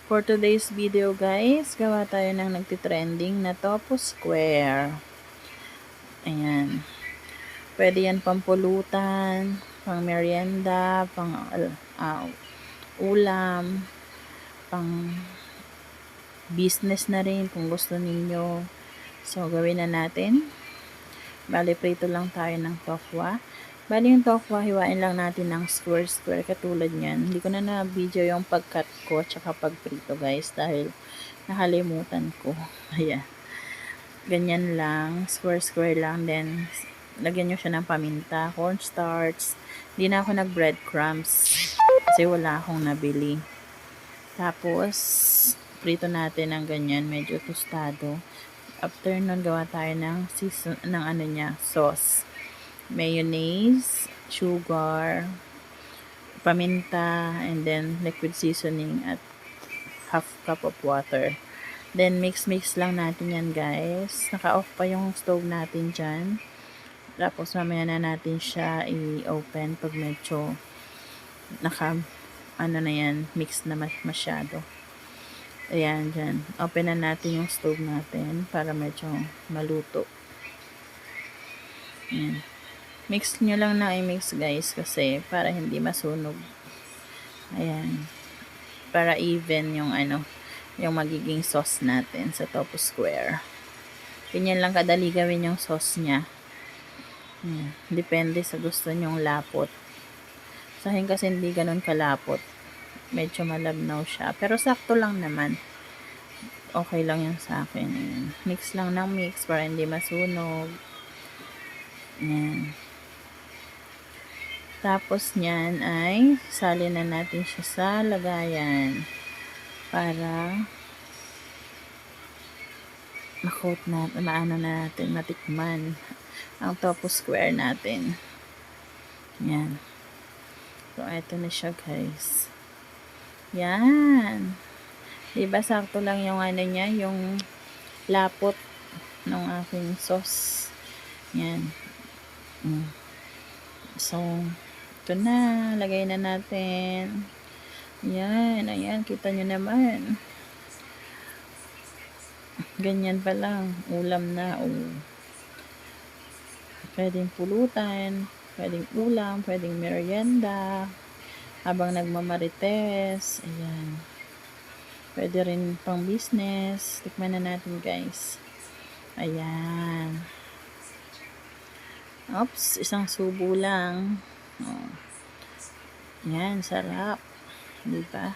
For today's video guys, gawa tayo ng nagtitrending na tofu square. Ayan. Pwede yan pampulutan, pang merienda, pang ulam, pang business na rin kung gusto ninyo. So, gawin na natin. Bali, prito lang tayo ng tofu. Bali, yung tofu, hiwain lang natin ng square-square katulad yan. Hindi ko na na-video yung pag-cut ko tsaka pag-prito guys dahil nakalimutan ko. Ayan. Ganyan lang. Square-square lang. Then, lagyan nyo siya ng paminta, cornstarch. Hindi na ako nag-breadcrumbs kasi wala akong nabili. Tapos, prito natin ng ganyan. Medyo tostado. After nun, gawa tayo ng sauce. Mayonnaise, sugar, paminta, and then liquid seasoning at half cup of water. Then mix lang natin yan guys. Naka-off pa yung stove natin dyan. Tapos mamaya na natin siya i-open pag medyo na yan, mix na masyado. Ayan, dyan. Open na natin yung stove natin para medyo maluto. Ayan. Mix nyo lang na i-mix guys kasi para hindi masunog. Ayan. Para even yung yung magiging sauce natin sa tofu square. Ganyan lang kadali gawin yung sauce niya. Ayan. Depende sa gusto nyong lapot. Sa akin kasi hindi ganun kalapot. Medyo malabnaw siya. Pero sakto lang naman. Okay lang yan sa akin. Ayan. Mix lang ng mix para hindi masunog. Ayan. Tapos niyan ay salin na natin siya sa lagayan para makot na, natin, matikman ang tofu square natin. Yan. So, ito na siya guys. Yan. Diba sakto lang yung niya, yung lapot ng aking sauce. Yan. So, ito na, lagay na natin. Yan, ayan, kita nyo naman. Ganyan pa lang, ulam na. Pwedeng pulutan, pwedeng ulam, pwedeng merienda, habang nagmamarites. Ayan. Pwede rin pang business. Tikman na natin guys. Ayan. Oops, isang subo lang. Oh. Yan, sarap. Diba?